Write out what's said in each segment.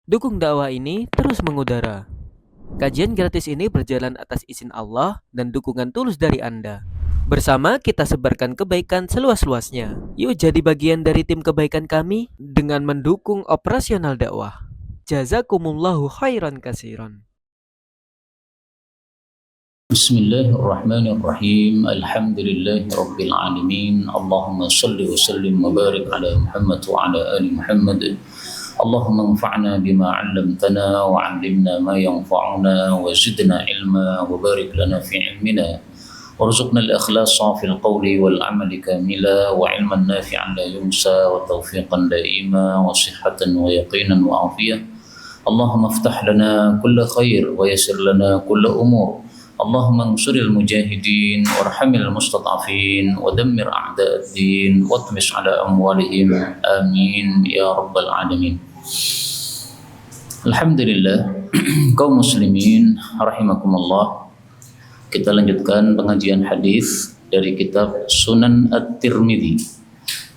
Dukung dakwah ini terus mengudara. Kajian gratis ini berjalan atas izin Allah dan dukungan tulus dari Anda. Bersama kita sebarkan kebaikan seluas-luasnya. Yuk jadi bagian dari tim kebaikan kami dengan mendukung operasional dakwah. Jazakumullahu khairan kasiran. Bismillahirrahmanirrahim. Alhamdulillahi rabbil alamin. Allahumma salli wa sallim wa barik ala Muhammad wa ala ali Muhammad. Allahumma anfa'na bima 'allamtana wa 'allimna ma yanfa'una wa zidna ilma wa barik lana fi ilmina. Warzuqna al-ikhlasa fil qawli wal 'amali kamila wa 'ilman nafi'an la yunsa wa tawfiqan daima wa sihhatan wa yaqinan wa afiyah. Allahumma iftah lana kulla khair wa yassir lana kulla umur. اللهم انصر المجاهدين وارحم المستضعفين ودمر أعداء الدين واطمس على أموالهم آمين يا رب العالمين. Alhamdulillah, kaum muslimin rahimakumullah. Kita lanjutkan pengajian hadis dari kitab Sunan At-Tirmidzi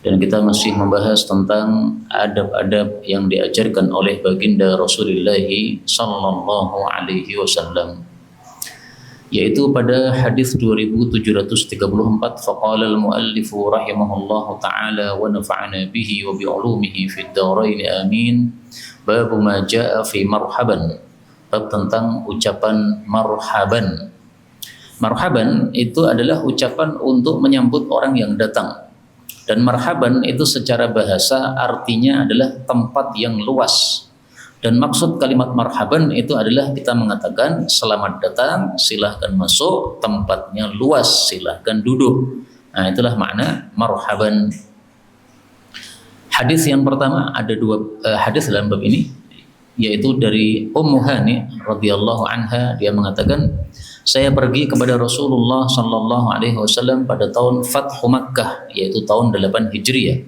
dan kita masih membahas tentang adab-adab yang diajarkan oleh baginda Rasulullah sallallahu alaihi wasallam, yaitu pada hadis 2734, faqala al-muallif rahimahullahu taala wa nafa'ana bihi wa bi ulumihi fid dharain amin. Bab ma jaa fi marhaban, bab tentang ucapan marhaban. Marhaban itu adalah ucapan untuk menyambut orang yang datang, dan marhaban itu secara bahasa artinya adalah tempat yang luas. Dan maksud kalimat marhaban itu adalah kita mengatakan selamat datang, silahkan masuk, tempatnya luas, silahkan duduk. Nah, itulah makna marhaban. Hadis yang pertama, ada dua hadis dalam bab ini, yaitu dari Ummu Hani radhiyallahu anha. Dia mengatakan, saya pergi kepada Rasulullah sallallahu alaihi wasallam pada tahun Fathu Makkah, yaitu tahun 8 Hijriah.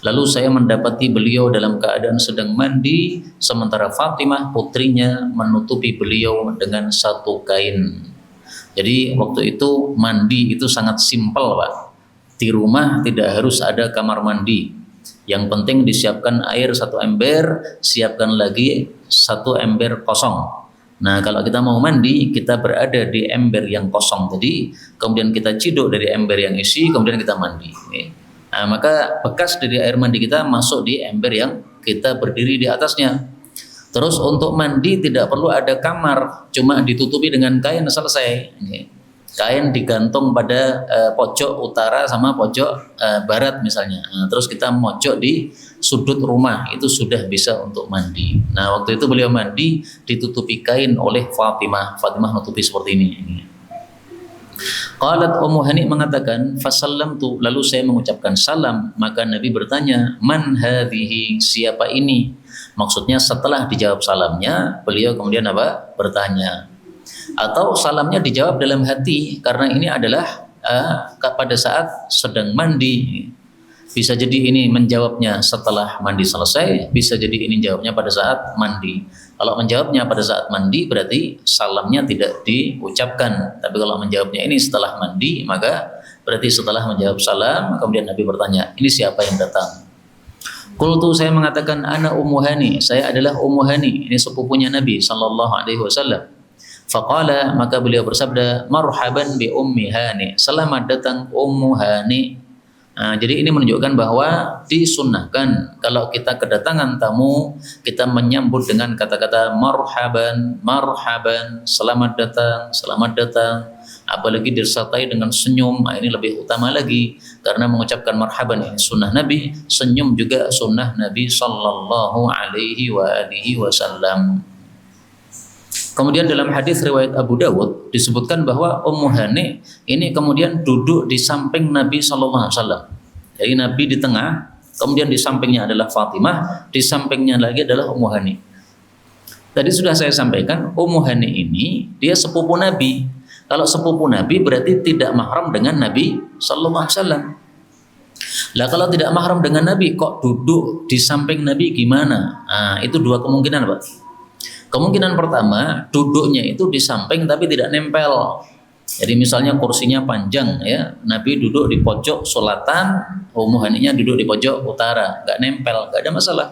Lalu saya mendapati beliau dalam keadaan sedang mandi, sementara Fatimah putrinya menutupi beliau dengan satu kain. Jadi waktu itu mandi itu sangat simpel, Pak. Di rumah tidak harus ada kamar mandi. Yang penting disiapkan air 1 ember, siapkan lagi 1 ember kosong. Nah, kalau kita mau mandi, kita berada di ember yang kosong tadi, kemudian kita ciduk dari ember yang isi, kemudian kita mandi. Nah, maka bekas dari air mandi kita masuk di ember yang kita berdiri di atasnya. Terus untuk mandi tidak perlu ada kamar, cuma ditutupi dengan kain selesai. Kain digantung pada pojok utara sama pojok barat misalnya. Nah, terus kita mojok di sudut rumah, itu sudah bisa untuk mandi. Nah, waktu itu beliau mandi ditutupi kain oleh Fatimah. Fatimah nutupi seperti ini. Qalat Ummu Hani mengatakan, fasallamtu, lalu saya mengucapkan salam, maka Nabi bertanya, man hadhihi, siapa ini? Maksudnya setelah dijawab salamnya, beliau kemudian apa? Bertanya. Atau salamnya dijawab dalam hati, karena ini adalah pada saat sedang mandi. Bisa jadi ini menjawabnya setelah mandi selesai, bisa jadi ini jawabnya pada saat mandi. Kalau menjawabnya pada saat mandi berarti salamnya tidak diucapkan. Tapi kalau menjawabnya ini setelah mandi, maka berarti setelah menjawab salam, kemudian Nabi bertanya, ini siapa yang datang? Qultu, saya mengatakan, ana Ummu Hani, saya adalah Ummu Hani, ini sepupunya Nabi sallallahu alaihi wasallam. Faqala, maka beliau bersabda, marhaban bi Ummi Hani, selamat datang Ummu Hani. Nah, jadi ini menunjukkan bahwa disunnahkan kalau kita kedatangan tamu, kita menyambut dengan kata-kata marhaban, marhaban, selamat datang, apalagi disertai dengan senyum. Nah, ini lebih utama lagi karena mengucapkan marhaban ini sunnah Nabi, senyum juga sunnah Nabi sallallahu alaihi wa alihi wasallam. Kemudian dalam hadis riwayat Abu Dawud disebutkan bahwa Ummu Hani ini kemudian duduk di samping Nabi sallallahu alaihi wasallam. Jadi Nabi di tengah, kemudian di sampingnya adalah Fatimah, di sampingnya lagi adalah Ummu Hani. Tadi sudah saya sampaikan, Ummu Hani ini dia sepupu Nabi. Kalau sepupu Nabi berarti tidak mahram dengan Nabi sallallahu alaihi wasallam. Lah kalau tidak mahram dengan Nabi kok duduk di samping Nabi gimana? Nah, itu dua kemungkinan, Pak. Kemungkinan pertama, duduknya itu di samping tapi tidak nempel. Jadi misalnya kursinya panjang ya, Nabi duduk di pojok selatan, Ummu Haninya duduk di pojok utara, nggak nempel, nggak ada masalah.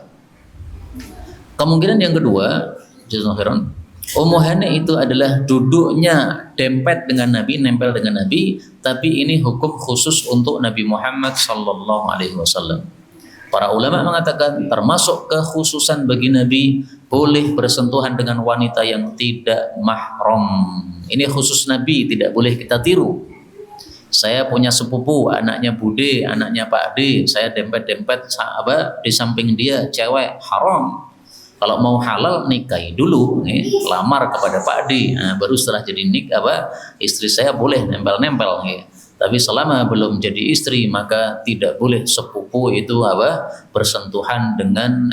Kemungkinan yang kedua, jazakallahu khairan, Ummu Hani itu adalah duduknya dempet dengan Nabi, nempel dengan Nabi, tapi ini hukum khusus untuk Nabi Muhammad sallallahu alaihi wasallam. Para ulama mengatakan termasuk kekhususan bagi Nabi boleh bersentuhan dengan wanita yang tidak mahram. Ini khusus Nabi, tidak boleh kita tiru. Saya punya sepupu, anaknya Bude, anaknya Pak D, saya dempet-dempet sahabat di samping dia, cewek, haram. Kalau mau halal nikahi dulu, nih, lamar kepada Pak D, nah, baru setelah jadi istri saya boleh nempel-nempel. Nih. Tapi selama belum jadi istri maka tidak boleh sepupu itu bersentuhan dengan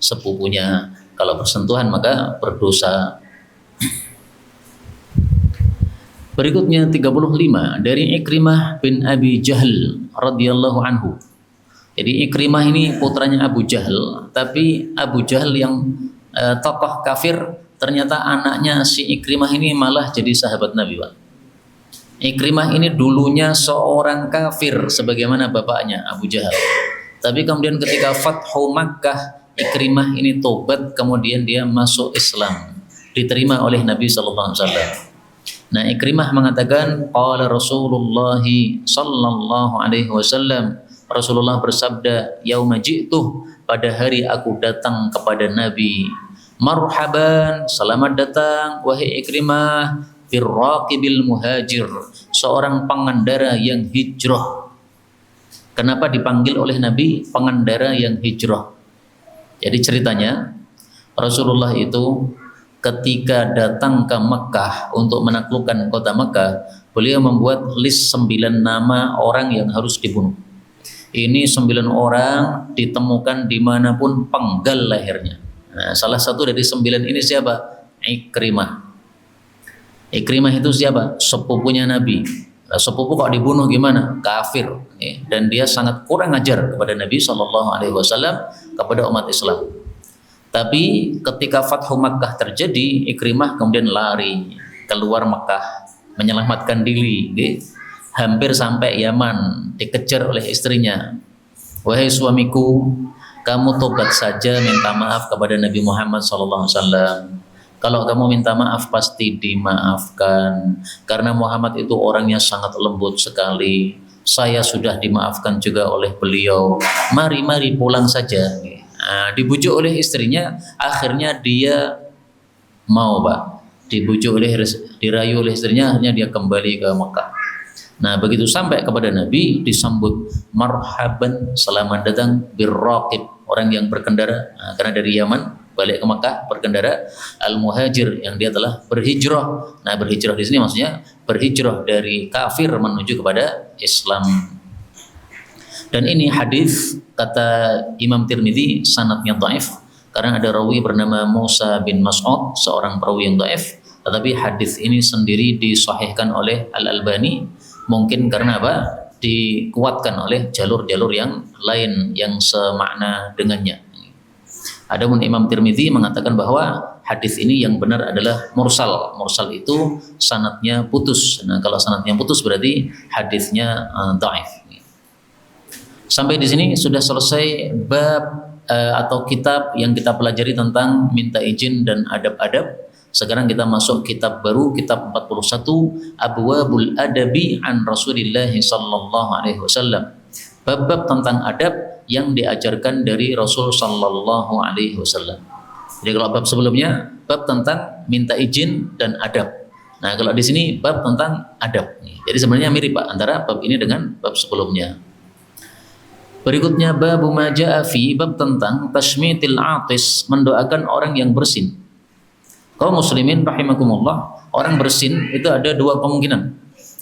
sepupunya. Kalau bersentuhan maka berdosa. Berikutnya 35 dari Ikrimah bin Abi Jahl radhiyallahu anhu. Jadi Ikrimah ini putranya Abu Jahal, tapi Abu Jahal yang tokoh kafir, ternyata anaknya si Ikrimah ini malah jadi sahabat Nabi, Pak. Ikrimah ini dulunya seorang kafir sebagaimana bapaknya Abu Jahal. Tapi kemudian ketika Fathu Makkah, Ikrimah ini tobat, kemudian dia masuk Islam, diterima oleh Nabi sallallahu alaihi wasallam. Nah, Ikrimah mengatakan qala Rasulullah sallallahu alaihi wasallam, Rasulullah bersabda, yauma ji'tuh, pada hari aku datang kepada Nabi, marhaban, selamat datang wahai Ikrimah, firraqibil muhajir, seorang pengendara yang hijrah. Kenapa dipanggil oleh Nabi pengendara yang hijrah? Jadi ceritanya Rasulullah itu ketika datang ke Mekah untuk menaklukkan kota Mekah, beliau membuat list 9 nama orang yang harus dibunuh. Ini 9 orang ditemukan dimanapun penggal lehernya. Nah, salah satu dari 9 ini siapa? Ikrimah. Ikrimah itu siapa? Sepupunya Nabi. Nah, sepupu kok dibunuh gimana? Kafir. Dan dia sangat kurang ajar kepada Nabi SAW, kepada umat Islam. Tapi ketika Fathu Makkah terjadi, Ikrimah kemudian lari keluar Makkah, menyelamatkan diri. Hampir sampai Yaman, dikejar oleh istrinya. Wahai suamiku, kamu tobat saja, minta maaf kepada Nabi Muhammad SAW. Kalau kamu minta maaf pasti dimaafkan, karena Muhammad itu orangnya sangat lembut sekali. Saya sudah dimaafkan juga oleh beliau. Mari pulang saja. Nah, dibujuk oleh istrinya, akhirnya dia mau, Pak. Dirayu oleh istrinya, akhirnya dia kembali ke Mekah. Nah, begitu sampai kepada Nabi, disambut marhaban, selamat datang birraqib, orang yang berkendara. Nah, karena dari Yaman balik ke Mekah berkendara, al-muhajir, yang dia telah berhijrah. Nah, berhijrah di sini maksudnya berhijrah dari kafir menuju kepada Islam. Dan ini hadis kata Imam Tirmidzi sanadnya dhaif karena ada rawi bernama Musa bin Mas'ud, seorang perawi yang dhaif. Tetapi hadis ini sendiri disahihkan oleh Al-Albani, mungkin karena dikuatkan oleh jalur-jalur yang lain yang semakna dengannya. Adapun Imam Tirmidzi mengatakan bahwa hadis ini yang benar adalah mursal. Mursal itu sanadnya putus. Nah, kalau sanadnya putus berarti hadisnya dhaif. Sampai di sini sudah selesai bab atau kitab yang kita pelajari tentang minta izin dan adab-adab. Sekarang kita masuk kitab baru, kitab 41, Abwabul Adabi an Rasulillah sallallahu alaihi wasallam. Bab-bab tentang adab yang diajarkan dari Rasul sallallahu alaihi wasallam. Jadi kalau bab sebelumnya bab tentang minta izin dan adab. Nah, kalau di sini bab tentang adab. Jadi sebenarnya mirip, Pak, antara bab ini dengan bab sebelumnya. Berikutnya babu ma jaa fi, bab tentang tashmitil atis, mendoakan orang yang bersin. Kaum muslimin rahimakumullah, orang bersin itu ada 2 kemungkinan.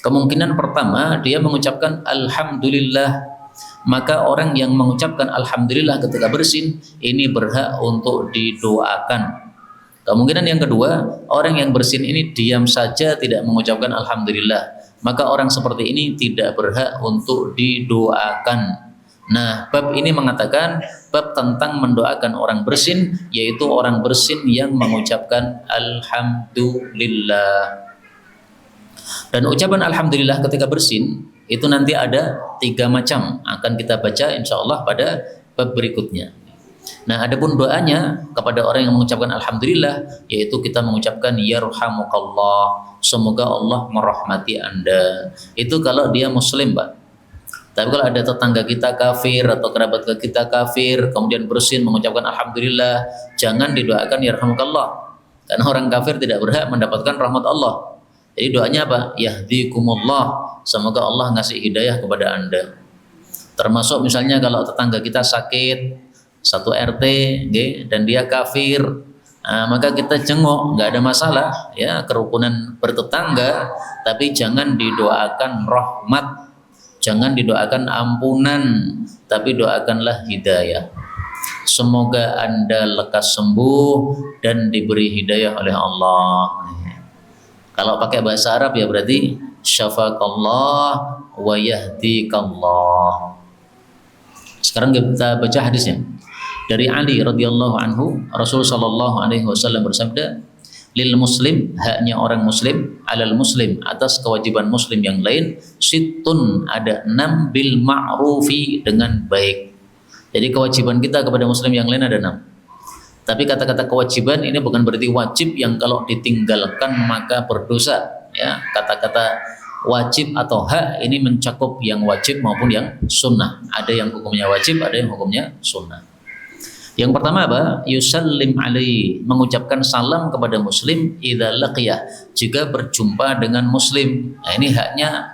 Kemungkinan pertama, dia mengucapkan alhamdulillah. Maka orang yang mengucapkan alhamdulillah ketika bersin ini berhak untuk didoakan. Kemungkinan yang kedua, orang yang bersin ini diam saja tidak mengucapkan alhamdulillah. Maka orang seperti ini tidak berhak untuk didoakan. Nah, bab ini mengatakan bab tentang mendoakan orang bersin, yaitu orang bersin yang mengucapkan alhamdulillah. Dan ucapan alhamdulillah ketika bersin itu nanti ada 3 macam, akan kita baca insya Allah pada bab berikutnya. Nah, adapun doanya kepada orang yang mengucapkan alhamdulillah, yaitu kita mengucapkan yarhamukallah, semoga Allah merahmati Anda. Itu kalau dia muslim, Pak. Tapi kalau ada tetangga kita kafir atau kerabat kita kafir, kemudian bersin mengucapkan alhamdulillah, jangan didoakan yarhamukallah. Karena orang kafir tidak berhak mendapatkan rahmat Allah. Jadi doanya apa? Yahdikumullah, semoga Allah ngasih hidayah kepada Anda. Termasuk misalnya kalau tetangga kita sakit, satu RT, dan dia kafir, maka kita jenguk, nggak ada masalah, ya, kerukunan bertetangga, tapi jangan didoakan rahmat, jangan didoakan ampunan, tapi doakanlah hidayah. Semoga Anda lekas sembuh dan diberi hidayah oleh Allah. Kalau pakai bahasa Arab ya berarti syafaqallah wa yahdikallah. Sekarang kita baca hadisnya. Dari Ali radhiyallahu anhu, Rasul sallallahu alaihi wasallam bersabda, lil muslim, haknya orang muslim, alal muslim, atas kewajiban muslim yang lain, sittun, ada 6, bil ma'rufi, dengan baik. Jadi kewajiban kita kepada muslim yang lain ada 6. Tapi kata-kata kewajiban ini bukan berarti wajib yang kalau ditinggalkan maka berdosa, ya. Kata-kata wajib atau hak ini mencakup yang wajib maupun yang sunnah. Ada yang hukumnya wajib, ada yang hukumnya sunnah. Yang pertama apa? Yusallim alaihi, mengucapkan salam kepada muslim idza laqiyah, jika berjumpa dengan muslim. Nah, ini haknya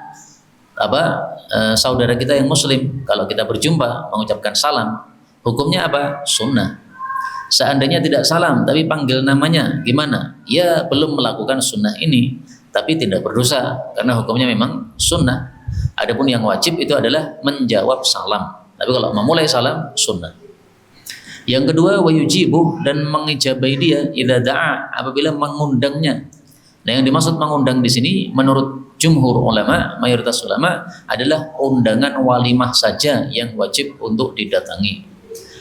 apa? Saudara kita yang muslim, kalau kita berjumpa mengucapkan salam. Hukumnya apa? Sunnah. Seandainya tidak salam tapi panggil namanya, gimana? Ya belum melakukan sunnah ini, tapi tidak berdosa karena hukumnya memang sunnah. Adapun yang wajib itu adalah menjawab salam. Tapi kalau memulai salam, sunnah. Yang kedua, wayujibuh, dan mengijabai dia idza da'a, apabila mengundangnya. Nah, yang dimaksud mengundang di sini menurut jumhur ulama, mayoritas ulama, adalah undangan walimah saja yang wajib untuk didatangi.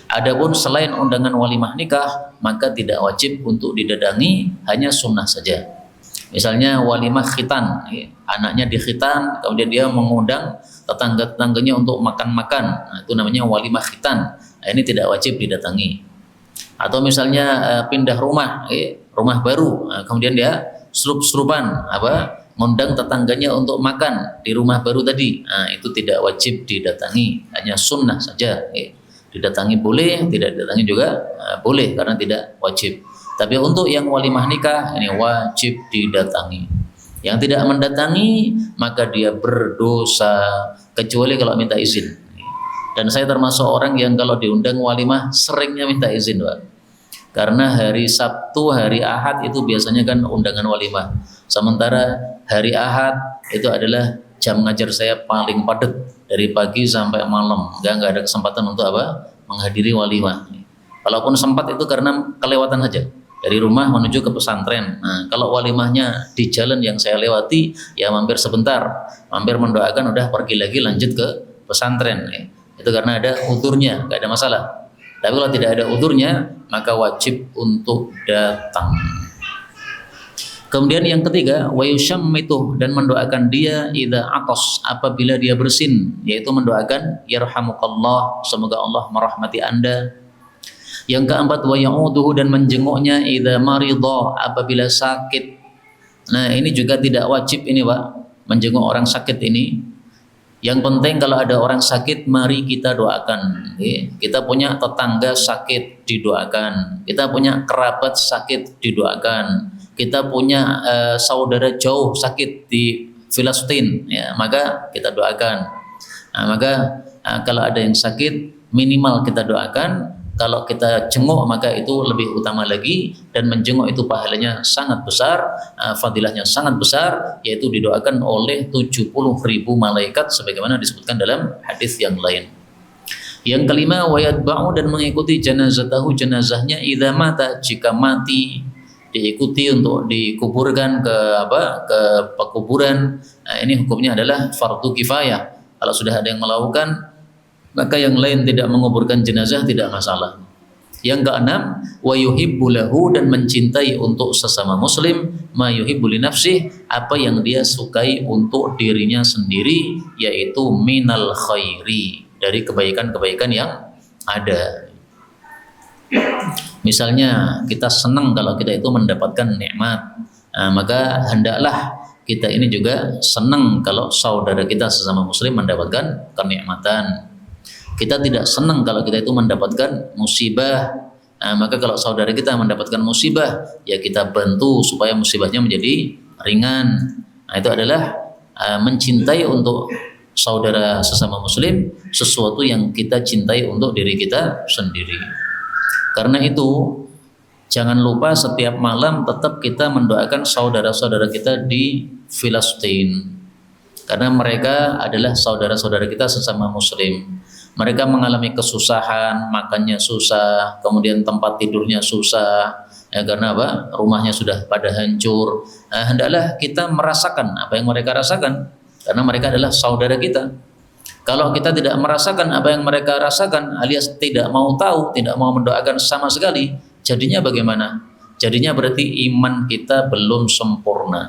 Adapun selain undangan walimah nikah, maka tidak wajib untuk didatangi, hanya sunnah saja. Misalnya walimah khitan, anaknya dikhitan, kemudian dia mengundang tetangga-tetangganya untuk makan-makan, nah, itu namanya walimah khitan. Nah, ini tidak wajib didatangi. Atau misalnya pindah rumah, rumah baru, kemudian dia serup-serupan, ngundang tetangganya untuk makan di rumah baru tadi. Nah, itu tidak wajib didatangi, hanya sunnah saja. Didatangi boleh, tidak didatangi juga boleh karena tidak wajib. Tapi untuk yang walimah nikah ini wajib didatangi. Yang tidak mendatangi maka dia berdosa, kecuali kalau minta izin. Dan saya termasuk orang yang kalau diundang walimah seringnya minta izin, Pak. Karena hari Sabtu, hari Ahad itu biasanya kan undangan walimah. Sementara hari Ahad itu adalah jam ngajar saya paling padat, dari pagi sampai malam. Enggak ada kesempatan untuk menghadiri walimah. Walaupun sempat itu karena kelewatan saja. Dari rumah menuju ke pesantren. Nah, kalau walimahnya di jalan yang saya lewati, ya mampir sebentar, mampir mendoakan, udah pergi lagi lanjut ke pesantren. Itu karena ada udhurnya, nggak ada masalah. Tapi kalau tidak ada udhurnya, maka wajib untuk datang. Kemudian yang ketiga, wa yusyammitu, dan mendoakan dia idza atas, apabila dia bersin, yaitu mendoakan yarhamukallah, semoga Allah merahmati Anda. Yang keempat, wa ya'uduhu, dan menjenguknya idza maridha, apabila sakit. Nah, ini juga tidak wajib ini, Pak, menjenguk orang sakit ini. Yang penting kalau ada orang sakit, mari kita doakan. Kita punya tetangga sakit, didoakan. Kita punya kerabat sakit, didoakan. Kita punya saudara jauh sakit di Filistin, ya, maka kita doakan. Nah, maka kalau ada yang sakit, minimal kita doakan. Kalau kita jenguk maka itu lebih utama lagi, dan menjenguk itu pahalanya sangat besar, fadilahnya sangat besar, yaitu didoakan oleh 70.000 malaikat sebagaimana disebutkan dalam hadis yang lain. Yang kelima, wa yatba'u, dan mengikuti janazatahu, jenazahnya idza mata, jika mati, diikuti untuk dikuburkan ke pekuburan. Nah, ini hukumnya adalah fardu kifayah. Kalau sudah ada yang melakukan, maka yang lain tidak menguburkan jenazah, tidak masalah. Yang keenam, wa yuhibbu lahu, dan mencintai untuk sesama muslim ma yuhibbu li nafsih, apa yang dia sukai untuk dirinya sendiri, yaitu minal khairi, dari kebaikan-kebaikan yang ada. Misalnya kita senang kalau kita itu mendapatkan nikmat, maka hendaklah kita ini juga senang kalau saudara kita sesama muslim mendapatkan kenikmatan. Kita tidak senang kalau kita itu mendapatkan musibah, maka kalau saudara kita mendapatkan musibah, ya kita bantu supaya musibahnya menjadi ringan. Nah, itu adalah mencintai untuk saudara sesama muslim sesuatu yang kita cintai untuk diri kita sendiri. Karena itu jangan lupa setiap malam tetap kita mendoakan saudara-saudara kita di Filistin, karena mereka adalah saudara-saudara kita sesama muslim. Mereka mengalami kesusahan, makannya susah, kemudian tempat tidurnya susah, ya, karena apa? Rumahnya sudah pada hancur. Hendaklah kita merasakan apa yang mereka rasakan, karena mereka adalah saudara kita. Kalau kita tidak merasakan apa yang mereka rasakan, alias tidak mau tahu, tidak mau mendoakan sama sekali, jadinya bagaimana? Jadinya berarti iman kita belum sempurna.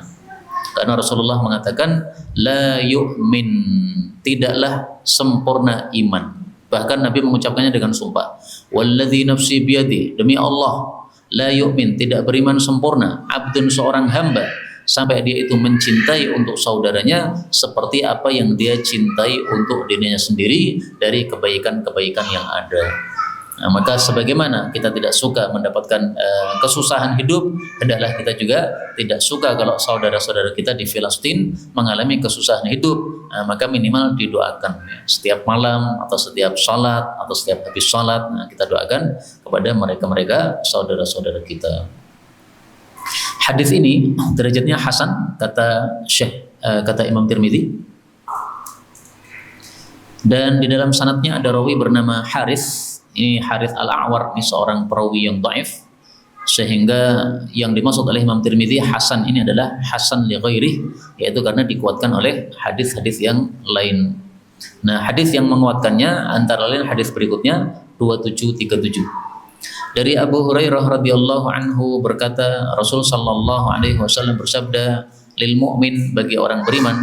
Karena Rasulullah mengatakan, la yu'min, tidaklah sempurna iman. Bahkan Nabi mengucapkannya dengan sumpah, walladzi nafsi biyadi, demi Allah, la yu'min, tidak beriman sempurna, abdun, seorang hamba, sampai dia itu mencintai untuk saudaranya seperti apa yang dia cintai untuk dirinya sendiri dari kebaikan-kebaikan yang ada. Nah, maka sebagaimana kita tidak suka mendapatkan kesusahan hidup, hendaklah kita juga tidak suka kalau saudara-saudara kita di Filistin mengalami kesusahan hidup. Nah, maka minimal didoakan ya. Setiap malam atau setiap salat atau setiap habis salat, nah, kita doakan kepada mereka-mereka saudara-saudara kita. Hadis ini derajatnya hasan kata kata Imam Tirmidzi, dan di dalam sanadnya ada rawi bernama Harits. Ini Harits Al-A'war, ini seorang perawi yang dhaif, sehingga yang dimaksud oleh Imam Tirmidzi hasan ini adalah hasan li ghairi, yaitu karena dikuatkan oleh hadis-hadis yang lain. Nah, hadis yang menguatkannya antara lain hadis berikutnya 2737. Dari Abu Hurairah radhiyallahu anhu berkata, Rasul sallallahu alaihi wasallam bersabda, lil mu'min, bagi orang beriman,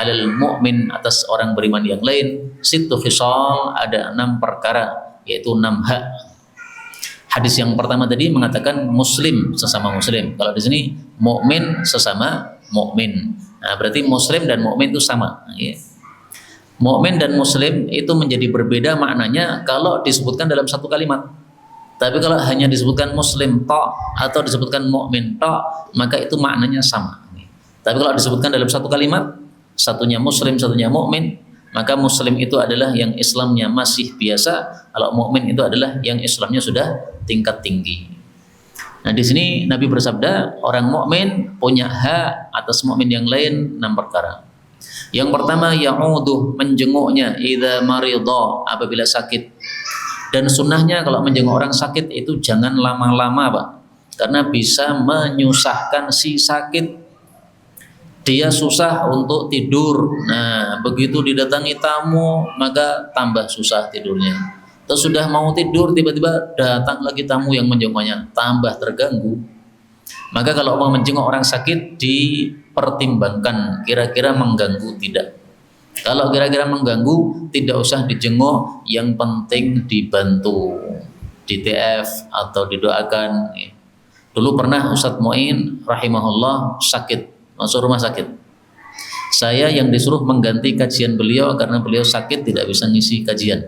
alal mu'min, atas orang beriman yang lain, sittu khisal, ada 6 perkara, yaitu 6 hak. Hadis yang pertama tadi mengatakan muslim sesama muslim. Kalau di sini mukmin sesama mukmin. Nah, berarti muslim dan mukmin itu sama. Ya. Mukmin dan muslim itu menjadi berbeda maknanya kalau disebutkan dalam satu kalimat. Tapi kalau hanya disebutkan muslim tok atau disebutkan mukmin tok, maka itu maknanya sama. Tapi kalau disebutkan dalam satu kalimat, satunya muslim, satunya mukmin, maka muslim itu adalah yang Islamnya masih biasa, kalau mukmin itu adalah yang Islamnya sudah tingkat tinggi. Nah, di sini Nabi bersabda, orang mukmin punya hak atas mukmin yang lain 6 perkara. Yang pertama, ya'uduh, menjenguknya, idza maridha, apabila sakit. Dan sunnahnya kalau menjenguk orang sakit itu jangan lama-lama, Pak, karena bisa menyusahkan si sakit. Dia susah untuk tidur. Nah, begitu didatangi tamu, maka tambah susah tidurnya. Terus sudah mau tidur, tiba-tiba datang lagi tamu yang menjenguknya, tambah terganggu. Maka kalau mau menjenguk orang sakit, dipertimbangkan kira-kira mengganggu tidak. Kalau kira-kira mengganggu, tidak usah dijenguk, yang penting dibantu, di TF atau didoakan. Dulu pernah Ustadz Mu'in rahimahullah sakit, masuk rumah sakit. Saya yang disuruh mengganti kajian beliau karena beliau sakit tidak bisa ngisi kajian.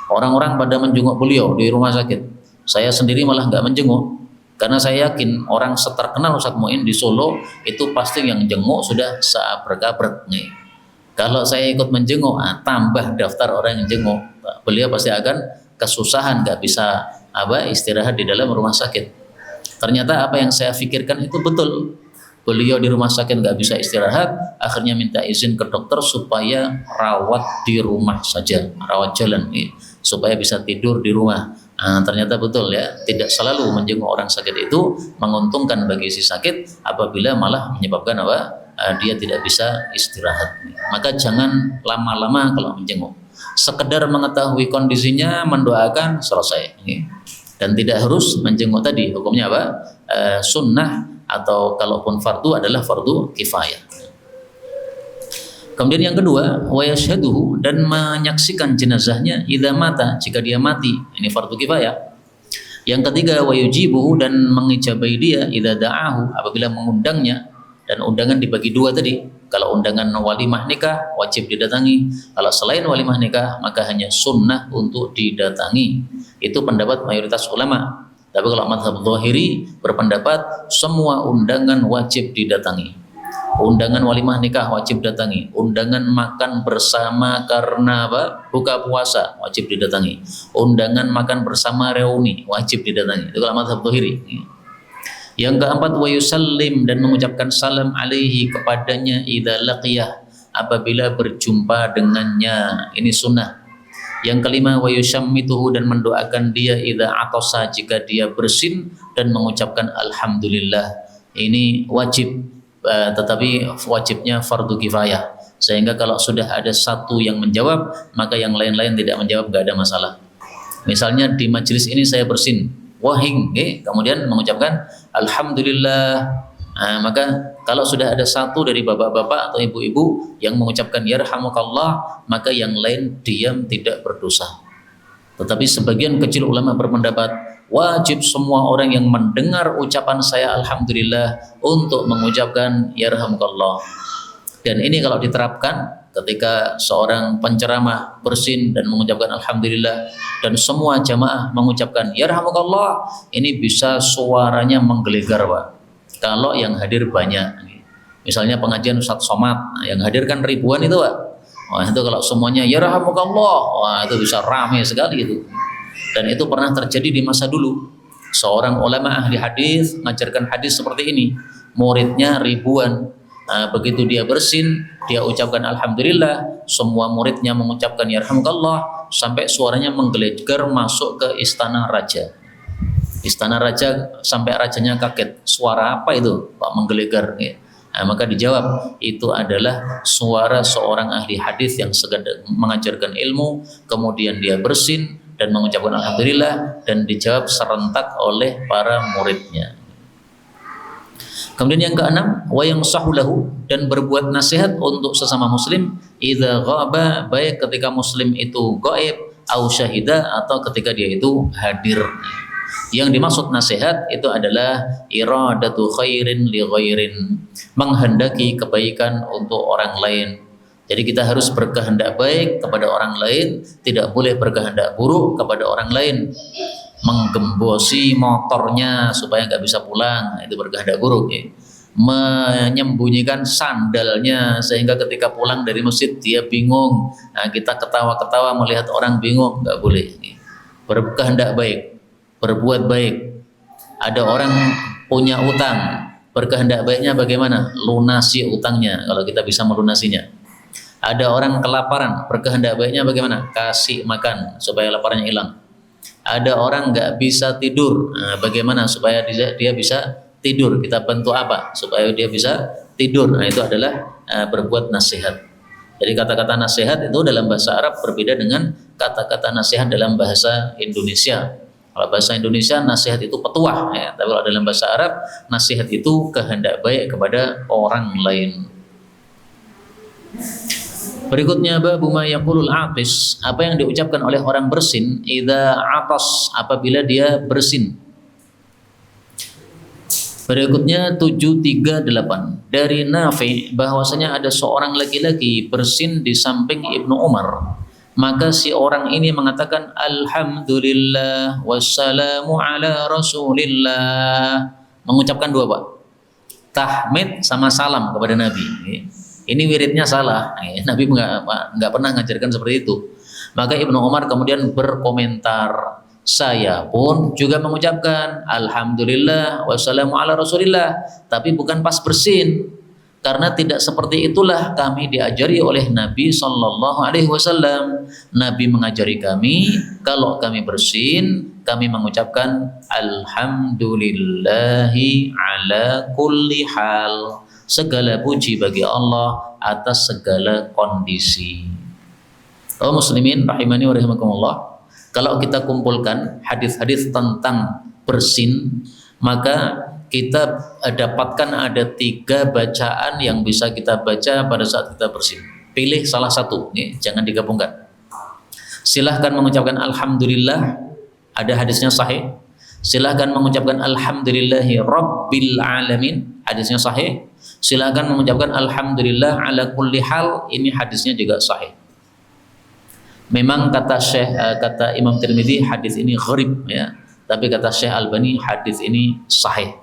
Orang-orang pada menjenguk beliau di rumah sakit. Saya sendiri malah nggak menjenguk, karena saya yakin orang seterkenal Ustadz Mu'in di Solo itu pasti yang jenguk sudah seabrek-abrek nih. Kalau saya ikut menjenguk, tambah daftar orang yang jenguk, beliau pasti akan kesusahan, nggak bisa istirahat di dalam rumah sakit. Ternyata apa yang saya pikirkan itu betul. Beliau di rumah sakit nggak bisa istirahat, akhirnya minta izin ke dokter supaya rawat di rumah saja, rawat jalan, supaya bisa tidur di rumah. Ternyata betul ya, tidak selalu menjenguk orang sakit itu menguntungkan bagi si sakit, apabila malah menyebabkan dia tidak bisa istirahat. Maka jangan lama-lama kalau menjenguk. Sekedar mengetahui kondisinya, mendoakan, selesai. Dan tidak harus menjenguk tadi. Hukumnya apa? Sunnah, atau kalaupun fardu adalah fardu kifayah. Kemudian yang kedua, wa yashhaduhu, dan menyaksikan jenazahnya idza mata, jika dia mati. Ini fardu kifayah. Yang ketiga, wa yujibuhu, dan mengijabahi dia idza da'ahu, apabila mengundangnya. Dan undangan dibagi dua tadi. Kalau undangan walimah nikah wajib didatangi. Kalau selain walimah nikah maka hanya sunnah untuk didatangi. Itu pendapat mayoritas ulama. Tapi kalau mazhab Zahiri berpendapat semua undangan wajib didatangi. Undangan walimah nikah wajib datangi. Undangan makan bersama karena apa? Buka puasa wajib didatangi. Undangan makan bersama reuni wajib didatangi. Itu kalau mazhab Zahiri. Yang keempat, wa yusallim, dan mengucapkan salam alaihi, kepadanya, idza laqiyah, apabila berjumpa dengannya. Ini sunnah. Yang kelima, wa yushammituhu, dan mendoakan dia idza atasa, jika dia bersin, dan mengucapkan alhamdulillah. Ini wajib, tetapi wajibnya fardu kifayah. Sehingga kalau sudah ada satu yang menjawab, maka yang lain-lain tidak menjawab, enggak ada masalah. Misalnya di majelis ini saya bersin, wahing, kemudian mengucapkan alhamdulillah. Maka kalau sudah ada satu dari bapak-bapak atau ibu-ibu yang mengucapkan yarhamukallah, maka yang lain diam, tidak berdosa. Tetapi sebagian kecil ulama berpendapat wajib semua orang yang mendengar ucapan saya alhamdulillah untuk mengucapkan yarhamukallah. Dan ini kalau diterapkan ketika seorang penceramah bersin dan mengucapkan alhamdulillah, dan semua jamaah mengucapkan yarhamukallah, ini bisa suaranya menggelegar, Pak. Kalau yang hadir banyak, misalnya pengajian Ustadz Somad, yang hadir kan ribuan itu, Pak. Wah, itu kalau semuanya yarhamukallah, wah itu bisa ramai sekali itu. Dan itu pernah terjadi di masa dulu. Seorang ulama ahli hadis mengajarkan hadis seperti ini, muridnya ribuan. Begitu dia bersin, dia ucapkan alhamdulillah, semua muridnya mengucapkan yarhamukallah, sampai suaranya menggelegar masuk ke istana raja. Istana raja, sampai rajanya kaget, suara apa itu Pak menggelegar? Maka dijawab, itu adalah suara seorang ahli hadis yang sedang mengajarkan ilmu, kemudian dia bersin dan mengucapkan alhamdulillah, dan dijawab serentak oleh para muridnya. Kemudian yang keenam, wa yansahu lahu, dan berbuat nasihat untuk sesama muslim idza ghaba, baik ketika muslim itu gaib, au syahida, atau ketika dia itu hadir. Yang dimaksud nasihat itu adalah iradatu khairin li ghairin, menghendaki kebaikan untuk orang lain. Jadi kita harus berkehendak baik kepada orang lain, tidak boleh berkehendak buruk kepada orang lain. Menggembosi motornya supaya nggak bisa pulang, itu berkehendak buruk, menyembunyikan sandalnya sehingga ketika pulang dari masjid dia bingung. Kita ketawa-ketawa melihat orang bingung, nggak boleh. Berkehendak baik, berbuat baik. Ada orang punya utang, berkehendak baiknya bagaimana? Lunasi utangnya kalau kita bisa melunasinya. Ada orang kelaparan, berkehendak baiknya bagaimana? Kasih makan supaya laparnya hilang. Ada orang nggak bisa tidur, bagaimana supaya dia bisa tidur? Kita bantu apa supaya dia bisa tidur? Itu adalah berbuat nasihat. Jadi kata-kata nasihat itu dalam bahasa Arab berbeda dengan kata-kata nasihat dalam bahasa Indonesia. Kalau bahasa Indonesia nasihat itu petuah, tapi kalau dalam bahasa Arab nasihat itu kehendak baik kepada orang lain. Berikutnya, babu ma yaqulul atis, apa yang diucapkan oleh orang bersin idza atas, apabila dia bersin. Berikutnya 738 dari Nafi, bahwasanya ada seorang laki-laki bersin di samping Ibnu Umar. Maka si orang ini mengatakan alhamdulillah wassalamu ala rasulillah, mengucapkan dua, Pak, tahmid sama salam kepada Nabi. Ini wiridnya salah, Nabi nggak pernah ngajarkan seperti itu. Maka Ibnu Umar kemudian berkomentar, saya pun juga mengucapkan alhamdulillah wassalamu ala rasulillah, tapi bukan pas bersin, karena tidak seperti itulah kami diajari oleh Nabi Sallallahu Alaihi Wasallam. Nabi mengajari kami kalau kami bersin, kami mengucapkan alhamdulillahi ala kulli hal, segala puji bagi Allah atas segala kondisi. Kaum muslimin rahimani wa rahimakumullah, kalau kita kumpulkan hadis-hadis tentang bersin, maka kita dapatkan ada 3 bacaan yang bisa kita baca pada saat kita bersin. Pilih salah satu, jangan digabungkan. Silahkan mengucapkan alhamdulillah, ada hadisnya sahih. Silahkan mengucapkan alhamdulillahi rabbil alamin, hadisnya sahih. Silahkan mengucapkan alhamdulillah ala kulli hal, ini hadisnya juga sahih. Memang kata Imam Tirmidzi hadis ini gharib ya, tapi kata Syekh Albani hadis ini sahih.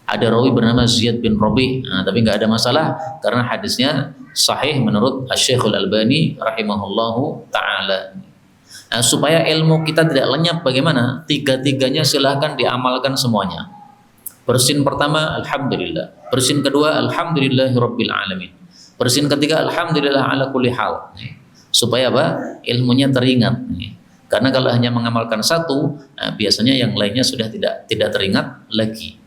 Ada rawi bernama Ziyad bin Rabi, tapi nggak ada masalah karena hadisnya sahih menurut Syekh Al-Albani rahimahullahu taala. Supaya ilmu kita tidak lenyap, bagaimana? Tiga-tiganya silahkan diamalkan semuanya. Bersin pertama alhamdulillah, bersin kedua alhamdulillahirabbil alamin, bersin ketiga alhamdulillah ala kulli hal. Supaya apa? Ilmunya teringat. Karena kalau hanya mengamalkan satu, biasanya yang lainnya sudah tidak teringat lagi.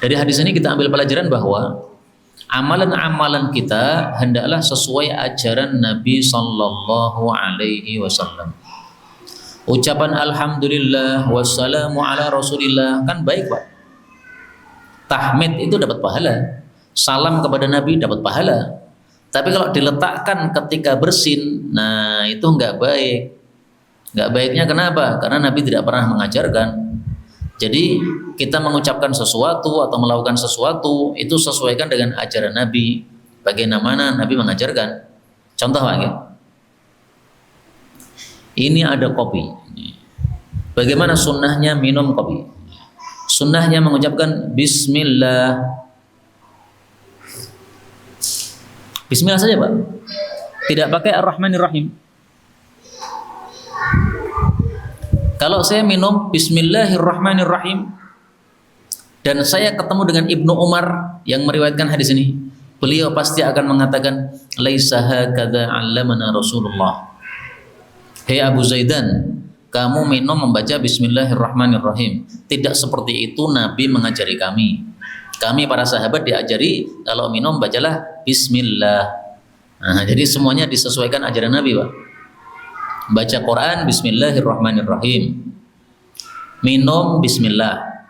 Dari hadis ini kita ambil pelajaran bahwa amalan-amalan kita hendaklah sesuai ajaran Nabi Sallallahu Alaihi Wasallam. Ucapan alhamdulillah wassalamu ala rasulillah kan baik, Pak. Tahmid itu dapat pahala, salam kepada Nabi dapat pahala. Tapi kalau diletakkan ketika bersin, nah itu nggak baik. Nggak baiknya kenapa? Karena Nabi tidak pernah mengajarkan. Jadi kita mengucapkan sesuatu atau melakukan sesuatu itu sesuaikan dengan ajaran Nabi. Bagaimana Nabi mengajarkan. Contoh lagi. Ini ada kopi. Bagaimana sunnahnya minum kopi? Sunnahnya mengucapkan Bismillah. Bismillah saja, Pak. Tidak pakai Ar-Rahmanir-Rahim. Kalau saya minum Bismillahirrahmanirrahim dan saya ketemu dengan Ibnu Umar yang meriwayatkan hadis ini, beliau pasti akan mengatakan laisa hakadza 'allamana Rasulullah. Hei Abu Zaidan, kamu minum membaca Bismillahirrahmanirrahim. Tidak seperti itu Nabi mengajari kami. Kami para sahabat diajari kalau minum bacalah Bismillah. Nah, jadi semuanya disesuaikan ajaran Nabi, Pak. Baca Quran Bismillahirrahmanirrahim, minum Bismillah,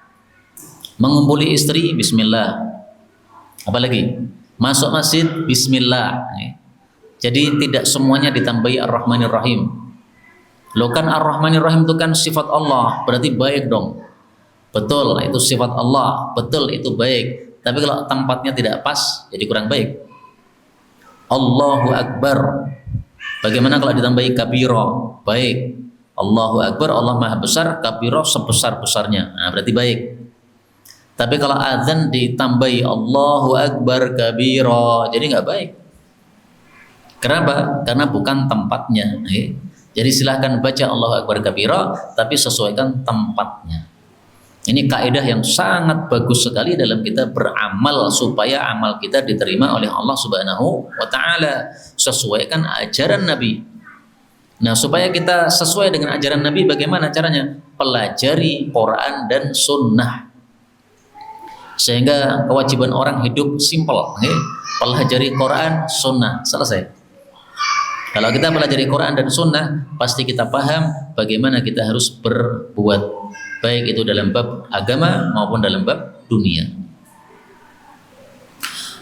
mengumpuli istri Bismillah, apalagi masuk masjid Bismillah. Jadi tidak semuanya ditambahi Ar-Rahmanirrahim. Loh kan Ar-Rahmanirrahim itu kan sifat Allah, berarti baik dong. Betul, itu sifat Allah, betul itu baik. Tapi kalau tempatnya tidak pas, jadi kurang baik. Allahu Akbar, bagaimana kalau ditambahi kabiro? Baik. Allahu Akbar, Allah Maha Besar, kabiro sebesar-besarnya. Nah, berarti baik. Tapi kalau azan ditambahi Allahu Akbar kabiro, jadi nggak baik. Kenapa? Karena bukan tempatnya. Jadi silahkan baca Allahu Akbar kabiro, tapi sesuaikan tempatnya. Ini kaidah yang sangat bagus sekali dalam kita beramal supaya amal kita diterima oleh Allah Subhanahu wa taala, sesuaikan ajaran Nabi. Nah, supaya kita sesuai dengan ajaran Nabi, bagaimana caranya? Pelajari Quran dan Sunnah. Sehingga kewajiban orang hidup simpel, pelajari Quran, Sunnah, selesai. Kalau kita pelajari Quran dan Sunnah, pasti kita paham bagaimana kita harus berbuat, baik itu dalam bab agama maupun dalam bab dunia.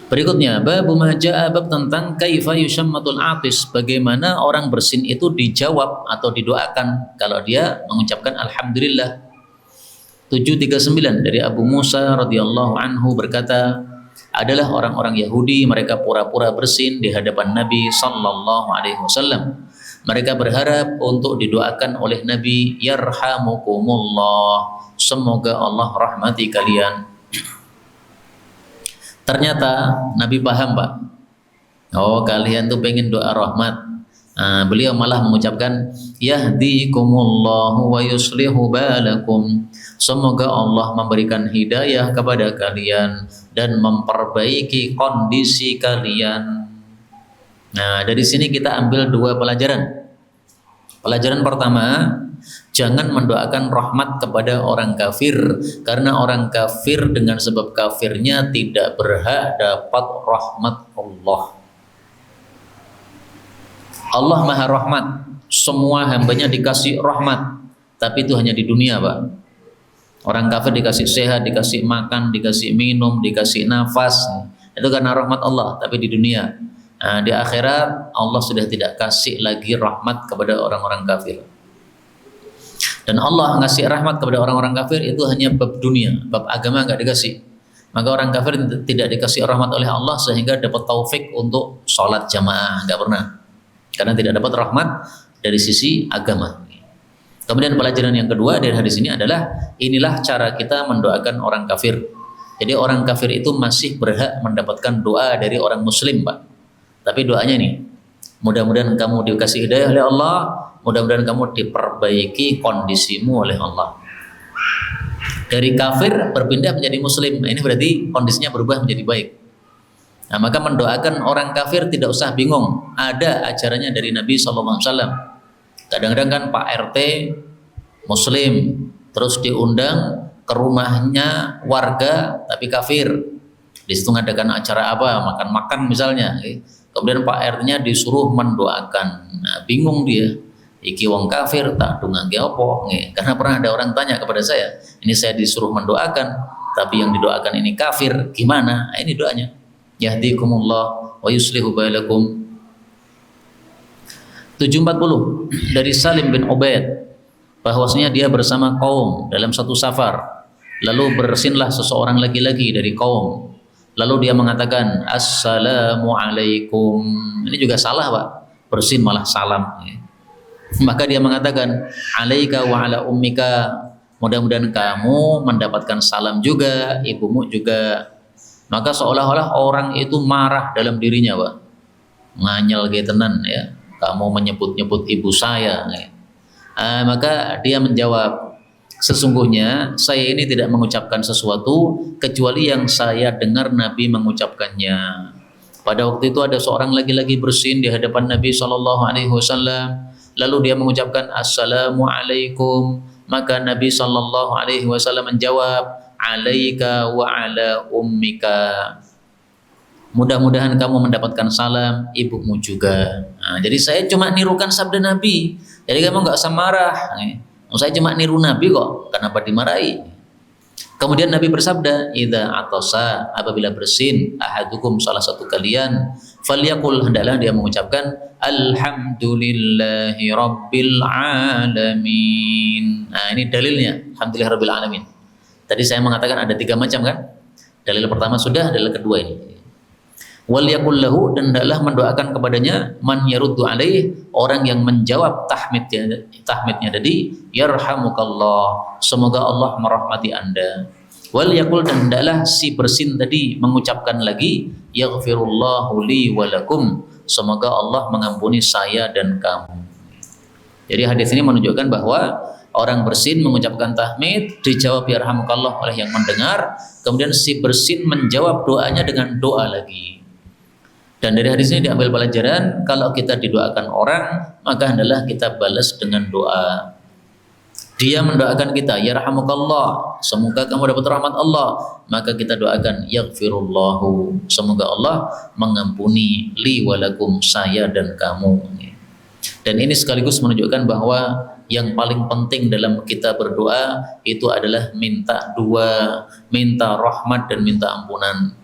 Berikutnya, bab maja'a, bab tentang kaifa yusyammatul atis, bagaimana orang bersin itu dijawab atau didoakan kalau dia mengucapkan alhamdulillah. 739 dari Abu Musa radhiyallahu anhu berkata, adalah orang-orang Yahudi, mereka pura-pura bersin di hadapan Nabi sallallahu alaihi wasallam. Mereka berharap untuk didoakan oleh Nabi, yarhamukumullah, semoga Allah rahmati kalian. Ternyata Nabi paham, Pak. Oh, kalian tuh pengen doa rahmat. Beliau malah mengucapkan yahdikumullahu wa yuslihu balakum, semoga Allah memberikan hidayah kepada kalian dan memperbaiki kondisi kalian. Nah, dari sini kita ambil dua pelajaran. Pelajaran pertama, jangan mendoakan rahmat kepada orang kafir, karena orang kafir dengan sebab kafirnya tidak berhak dapat rahmat Allah. Allah Maha Rahmat, semua hambanya dikasih rahmat, tapi itu hanya di dunia, Pak. Orang kafir dikasih sehat, dikasih makan, dikasih minum, dikasih nafas, itu karena rahmat Allah, tapi di dunia. Nah, di akhirat Allah sudah tidak kasih lagi rahmat kepada orang-orang kafir. Dan Allah ngasih rahmat kepada orang-orang kafir itu hanya bab dunia, bab agama nggak dikasih. Maka orang kafir tidak dikasih rahmat oleh Allah sehingga dapat taufik untuk sholat jamaah, nggak pernah. Karena tidak dapat rahmat dari sisi agama. Kemudian pelajaran yang kedua dari hadis ini adalah inilah cara kita mendoakan orang kafir. Jadi orang kafir itu masih berhak mendapatkan doa dari orang muslim, Pak. Tapi doanya nih, mudah-mudahan kamu dikasih hidayah oleh Allah, mudah-mudahan kamu diperbaiki kondisimu oleh Allah. Dari kafir berpindah menjadi muslim. Nah, ini berarti kondisinya berubah menjadi baik. Nah, maka mendoakan orang kafir tidak usah bingung. Ada ajarannya dari Nabi SAW. Kadang-kadang kan Pak RT muslim, terus diundang ke rumahnya warga tapi kafir. Di situ ngadakan acara apa, makan-makan misalnya. Kemudian Pak RT-nya disuruh mendoakan. Nah, bingung dia. Iki wong kafir tak dungange apa? Karena pernah ada orang tanya kepada saya, ini saya disuruh mendoakan, tapi yang didoakan ini kafir, gimana? Nah, ini doanya. Yahdikumullah wa yuslihu balakum. 740 dari Salim bin Ubaid, bahwasanya dia bersama kaum dalam satu safar, lalu bersinlah seseorang laki-laki dari kaum, lalu dia mengatakan assalamu alaikum. Ini juga salah, Pak, bersin malah salam. Maka dia mengatakan alaika wa ala ummika, mudah-mudahan kamu mendapatkan salam juga, ibumu juga. Maka seolah-olah orang itu marah dalam dirinya, Pak, nganyel gitu tenan ya, kamu menyebut-nyebut ibu saya. Maka dia menjawab, sesungguhnya saya ini tidak mengucapkan sesuatu kecuali yang saya dengar Nabi mengucapkannya. Pada waktu itu ada seorang laki-laki bersin di hadapan Nabi SAW, lalu dia mengucapkan assalamu alaikum. Maka Nabi SAW menjawab, alaika wa ala ummika, mudah-mudahan kamu mendapatkan salam ibumu juga. Nah, jadi saya cuma nirukan sabda Nabi. Jadi kamu nggak usah marah. Saya cuma niru Nabi kok. Kenapa dimarahi? Kemudian Nabi bersabda, idza atasa, apabila bersin ahadukum, salah satu kalian, falyaqul, hendaklah dia mengucapkan alhamdulillahi rabbil alamin. Nah, ini dalilnya, alhamdulillah rabbil alamin. Tadi saya mengatakan ada 3 macam kan? Dalil pertama sudah, dalil kedua ini. Wal yaqul lahu, dan hendaklah mendoakan kepadanya man yaruddu alaih, orang yang menjawab tahmidnya tadi, yarhamukallah, semoga Allah merahmati Anda. Wal yaqul, dan hendaklah si bersin tadi mengucapkan lagi, yaghfirullahu li wa lakum, semoga Allah mengampuni saya dan kamu. Jadi hadis ini menunjukkan bahwa orang bersin mengucapkan tahmid, dijawab yarhamukallah oleh yang mendengar, kemudian si bersin menjawab doanya dengan doa lagi. Dan dari hadis ini diambil pelajaran, kalau kita didoakan orang, maka hendaklah kita balas dengan doa. Dia mendoakan kita, yarhamukallah, semoga kamu dapat rahmat Allah, maka kita doakan yaghfirullahu, semoga Allah mengampuni li walakum, saya dan kamu. Dan ini sekaligus menunjukkan bahwa yang paling penting dalam kita berdoa itu adalah minta dua, minta rahmat dan minta ampunan.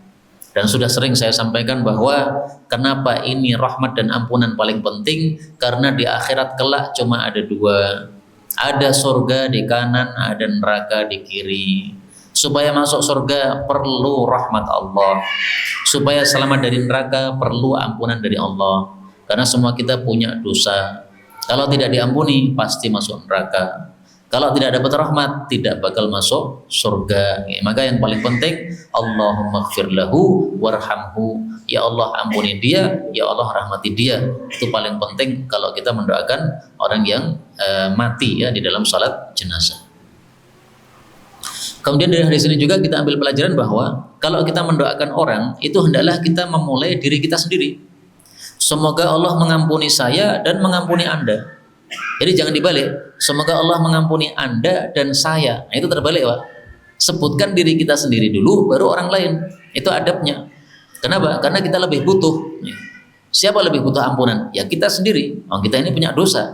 Dan sudah sering saya sampaikan bahwa kenapa ini rahmat dan ampunan paling penting, karena di akhirat kelak cuma ada 2. Ada surga di kanan, ada neraka di kiri. Supaya masuk surga perlu rahmat Allah, supaya selamat dari neraka perlu ampunan dari Allah. Karena semua kita punya dosa. Kalau tidak diampuni pasti masuk neraka. Kalau tidak dapat rahmat tidak bakal masuk surga. Maka yang paling penting, Allahumma ighfir lahu warhamhu, ya Allah ampuni dia, ya Allah rahmati dia. Itu paling penting kalau kita mendoakan orang yang mati ya di dalam salat jenazah. Kemudian dari hadis ini juga kita ambil pelajaran bahwa kalau kita mendoakan orang, itu hendaklah kita memulai diri kita sendiri. Semoga Allah mengampuni saya dan mengampuni Anda. Jadi jangan dibalik, semoga Allah mengampuni Anda dan saya. Nah, itu terbalik, Pak. Sebutkan diri kita sendiri dulu, baru orang lain. Itu adabnya. Kenapa? Karena kita lebih butuh. Siapa lebih butuh ampunan? Ya kita sendiri. Oh, kita ini punya dosa.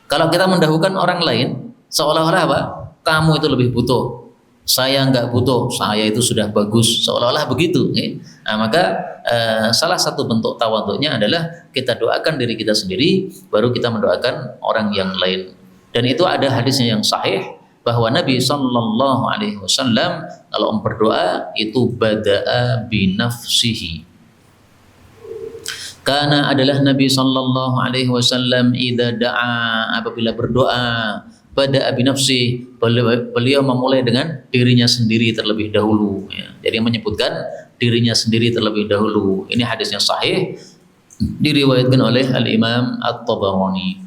Kalau kita mendahulukan orang lain, seolah-olah apa? Kamu itu lebih butuh. Saya nggak butuh, saya itu sudah bagus, seolah-olah begitu. Nah, maka salah satu bentuk tawadhu'nya adalah kita doakan diri kita sendiri, baru kita mendoakan orang yang lain. Dan itu ada hadisnya yang sahih bahwa Nabi Sallallahu Alaihi Wasallam kalau berdoa itu bada'a binafsihi. Karena adalah Nabi Sallallahu Alaihi Wasallam idza da'a, apabila berdoa, bada'a binafsihi, beliau memulai dengan dirinya sendiri terlebih dahulu. Ya. Jadi menyebutkan dirinya sendiri terlebih dahulu. Ini hadisnya sahih, diriwayatkan oleh Al-Imam At-Tabarani.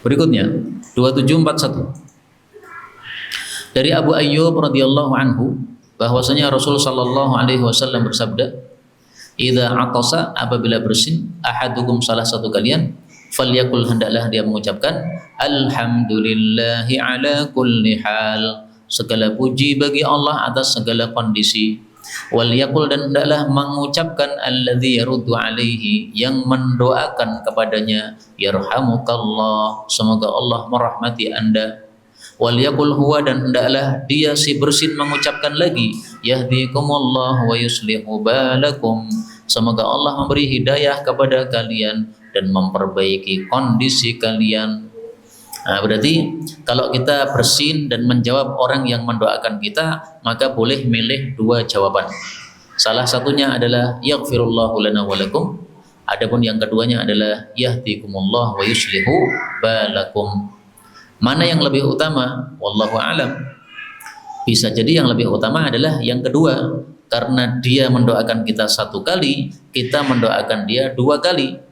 Berikutnya 2741 dari Abu Ayyub radhiyallahu anhu bahwasanya Rasul sallallahu alaihi wasallam bersabda, "Idza atasa, apabila bersin, ahadukum, salah satu kalian, falyakul, hendaklah dia mengucapkan alhamdulillahi ala kulli hal, segala puji bagi Allah atas segala kondisi. Wal yakul, dan hendaklah mengucapkan alladzi yaruddu alaihi, yang mendoakan kepadanya, yarhamukallah, semoga Allah merahmati Anda. Wal yakul huwa, dan hendaklah dia si bersin mengucapkan lagi, yahdikumullah wa yuslihu balakum, semoga Allah memberi hidayah kepada kalian dan memperbaiki kondisi kalian." Nah, berarti kalau kita bersin dan menjawab orang yang mendoakan kita, maka boleh milih dua jawaban. Salah satunya adalah yaghfirullahu lana wa lakum. Adapun yang keduanya adalah yahdikumullah wa yuslihu balakum. Mana yang lebih utama? Wallahu alam. Bisa jadi yang lebih utama adalah yang kedua, karena dia mendoakan kita satu kali, kita mendoakan dia dua kali.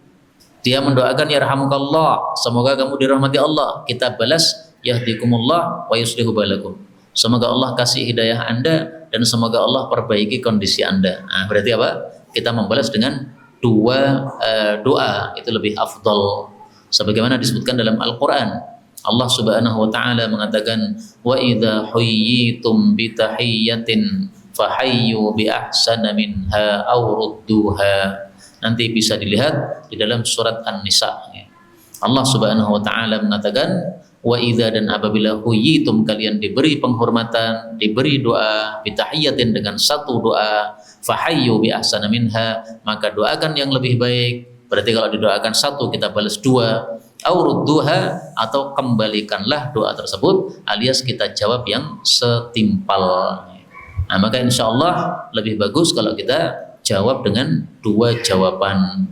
Dia mendoakan yarhamukallah, semoga kamu dirahmati Allah. Kita balas yahdikumullah wa yuslihu balakum, semoga Allah kasih hidayah Anda dan semoga Allah perbaiki kondisi Anda. Nah, berarti apa? Kita membalas dengan dua doa, itu lebih afdal. Sebagaimana disebutkan dalam Al-Qur'an, Allah Subhanahu wa taala mengatakan, "Wa idza huyyitum bi tahiyyatin fahayyu bi ahsana minha aw rudduha." Nanti bisa dilihat di dalam surat An-Nisa. Allah Subhanahu wa taala mengatakan, wa idza, dan apabila huyitum, kalian diberi penghormatan, diberi doa, bitahiyyatin, dengan satu doa, fahayyu bi ahsana minha, maka doakan yang lebih baik. Berarti kalau didoakan satu, kita balas dua, au rudduha, atau kembalikanlah doa tersebut, alias kita jawab yang setimpal. Nah, maka insya Allah lebih bagus kalau kita jawab dengan dua jawaban.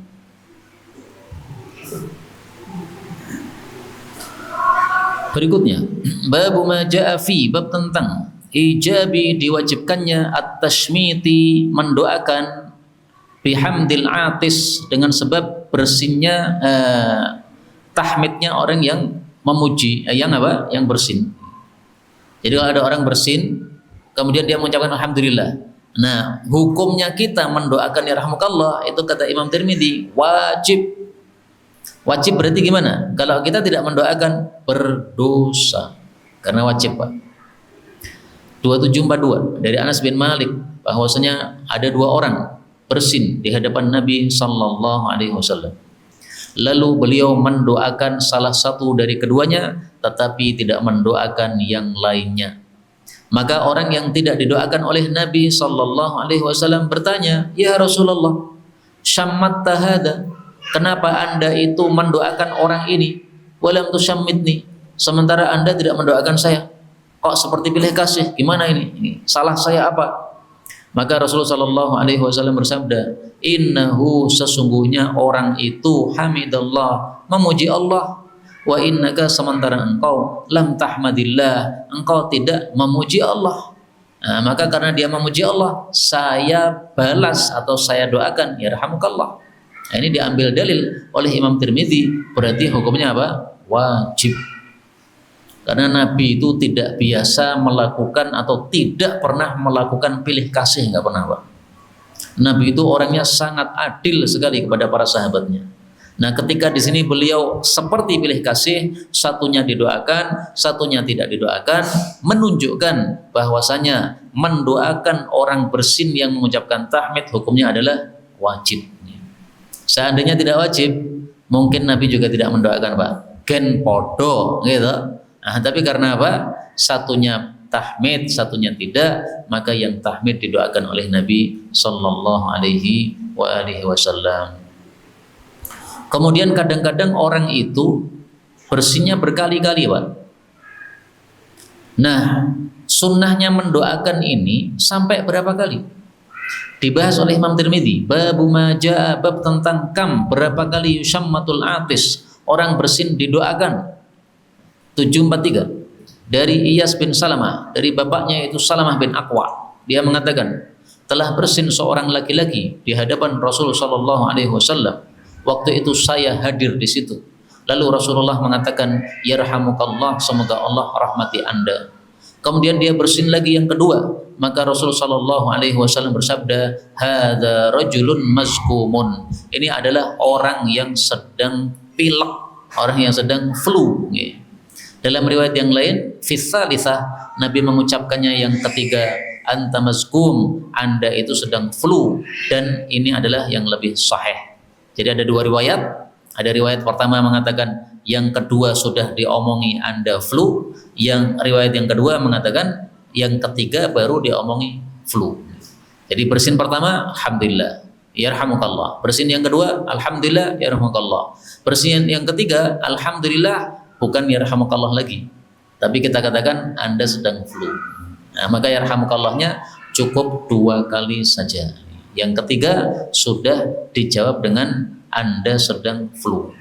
Berikutnya, babu ma jaa fi, bab tentang ijabi, diwajibkannya at-tashmiti, mendoakan, bihamdil atis, dengan sebab bersinnya tahmidnya orang yang memuji, yang apa? Yang bersin. Jadi kalau ada orang bersin kemudian dia mengucapkan alhamdulillah. Nah, hukumnya kita mendoakan yarhamukallah itu kata Imam Tirmidzi wajib. Wajib berarti gimana? Kalau kita tidak mendoakan, berdosa. Karena wajib, Pak. 2742 dari Anas bin Malik bahwasanya ada dua orang bersin di hadapan Nabi sallallahu alaihi wasallam. Lalu beliau mendoakan salah satu dari keduanya, tetapi tidak mendoakan yang lainnya. Maka orang yang tidak didoakan oleh Nabi sallallahu alaihi wasallam bertanya, "Ya Rasulullah, syammatta hada, kenapa Anda itu mendoakan orang ini, walam tusyammitni, sementara Anda tidak mendoakan saya? Kok seperti pilih kasih? Gimana ini? Ini salah saya apa?" Maka Rasulullah sallallahu alaihi wasallam bersabda, "Innahu, sesungguhnya orang itu hamidallah, memuji Allah. Wa innaka, sementara engkau lam tahmadillah, engkau tidak memuji Allah." Nah, maka karena dia memuji Allah, saya balas atau saya doakan yarhamukallah. Nah, ini diambil dalil oleh Imam Tirmidzi, berarti hukumnya apa? Wajib. Karena Nabi itu tidak biasa melakukan atau tidak pernah melakukan pilih kasih, nggak pernah, Pak. Nabi itu orangnya sangat adil sekali kepada para sahabatnya. Nah, ketika di sini beliau seperti pilih kasih, satunya didoakan, satunya tidak didoakan, menunjukkan bahwasanya mendoakan orang bersin yang mengucapkan tahmid hukumnya adalah wajib. Seandainya tidak wajib, mungkin Nabi juga tidak mendoakan, Pak. Gen podo, gitu. Nah, tapi karena apa? Satunya tahmid, satunya tidak, maka yang tahmid didoakan oleh Nabi sallallahu alaihi wa alihi wasallam. Kemudian kadang-kadang orang itu bersinnya berkali-kali, Pak. Nah, sunnahnya mendoakan ini sampai berapa kali? Dibahas oleh Imam Tirmidzi, babu majaa, bab tentang kam, berapa kali yusyammatul atis, orang bersin didoakan. 743 dari Iyas bin Salamah, dari bapaknya yaitu Salamah bin Aqwa. Dia mengatakan, telah bersin seorang laki-laki di hadapan Rasul sallallahu alaihi wasallam. Waktu itu saya hadir di situ. Lalu Rasulullah mengatakan, yarhamukallah, semoga Allah rahmati Anda. Kemudian dia bersin lagi yang kedua, maka Rasul sallallahu alaihi wasallam bersabda, hadza rajulun mazkumun. Ini adalah orang yang sedang pilek, orang yang sedang flu. Dalam riwayat yang lain, fi tsalitsah, Nabi mengucapkannya yang ketiga, anta mazkum, Anda itu sedang flu, dan ini adalah yang lebih sahih. Jadi ada dua riwayat. Ada riwayat pertama mengatakan, yang kedua sudah diomongi Anda flu, yang riwayat yang kedua mengatakan yang ketiga baru diomongi flu. Jadi bersin pertama, alhamdulillah, yarhamukallah. Bersin yang kedua, alhamdulillah, yarhamukallah. Bersin yang ketiga, alhamdulillah, bukan yarhamukallah lagi, tapi kita katakan Anda sedang flu. Nah, maka yarhamukallahnya cukup 2 kali saja. Yang ketiga sudah dijawab dengan Anda sedang flu.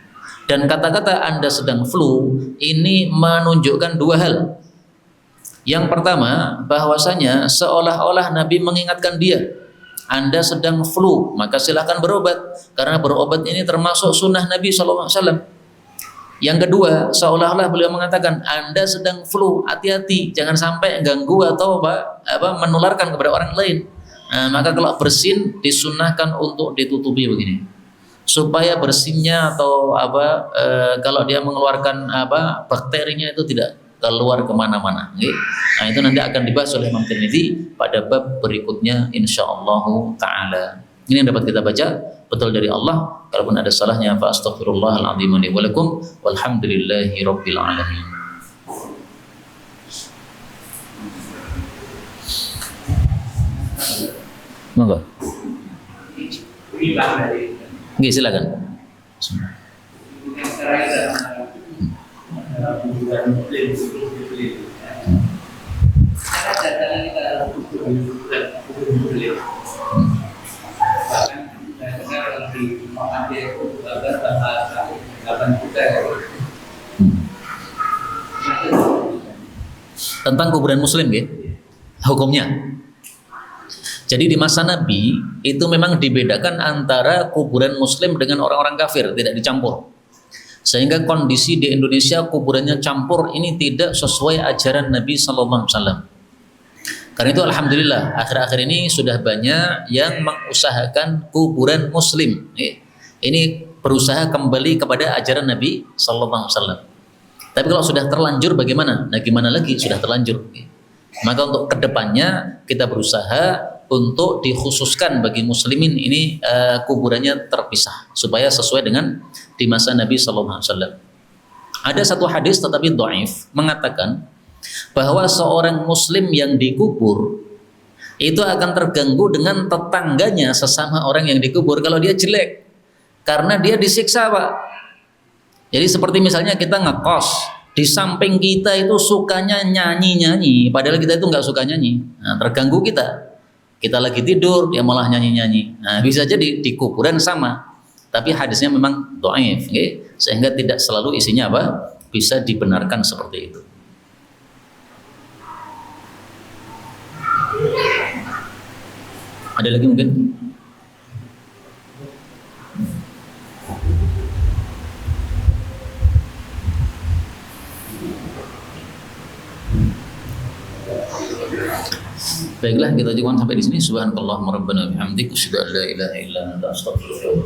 Dan kata-kata Anda sedang flu ini menunjukkan 2 hal. Yang pertama, bahwasanya seolah-olah Nabi mengingatkan dia, Anda sedang flu, maka silahkan berobat, karena berobat ini termasuk sunnah Nabi SAW. Yang kedua, seolah-olah beliau mengatakan, Anda sedang flu, hati-hati, jangan sampai ganggu atau menularkan kepada orang lain. Nah, maka kalau bersin disunnahkan untuk ditutupi begini, supaya bersinnya atau kalau dia mengeluarkan bakterinya itu tidak keluar kemana-mana. Nah, itu nanti akan dibahas oleh Imam Tirmidzi pada bab berikutnya insyaallah taala. Ini yang dapat kita baca, betul dari Allah. Kalaupun ada salahnya, fa astaghfirullahal azim li wa lakum walhamdulillahi rabbil alamin. Monggo. Nggih, silakan. Tentang kuburan muslim ya, hukumnya. Jadi di masa Nabi itu memang dibedakan antara kuburan muslim dengan orang-orang kafir, tidak dicampur. Sehingga kondisi di Indonesia kuburannya campur ini tidak sesuai ajaran Nabi sallallahu alaihi wasallam. Karena itu alhamdulillah akhir-akhir ini sudah banyak yang mengusahakan kuburan muslim. Ini berusaha kembali kepada ajaran Nabi sallallahu alaihi wasallam. Tapi kalau sudah terlanjur bagaimana? Nah, gimana lagi sudah terlanjur? Maka untuk kedepannya kita berusaha untuk dikhususkan bagi muslimin ini kuburannya terpisah supaya sesuai dengan di masa Nabi sallallahu alaihi wasallam. Ada satu hadis tetapi dhaif mengatakan bahwa seorang muslim yang dikubur itu akan terganggu dengan tetangganya sesama orang yang dikubur kalau dia jelek, karena dia disiksa, Pak. Jadi seperti misalnya kita ngekos, di samping kita itu sukanya nyanyi-nyanyi, padahal kita itu nggak suka nyanyi. Nah, terganggu kita. Kita lagi tidur, dia malah nyanyi-nyanyi. Nah, bisa jadi di kuburan sama. Tapi hadisnya memang dhaif, sehingga tidak selalu isinya bisa dibenarkan seperti itu. Ada lagi mungkin? Baiklah, kita cukupkan sampai di sini. Subhanakallahumma rabbana bihamdika asyhadu an la ilaha illa anta astaghfiruka wa atubu ilaik.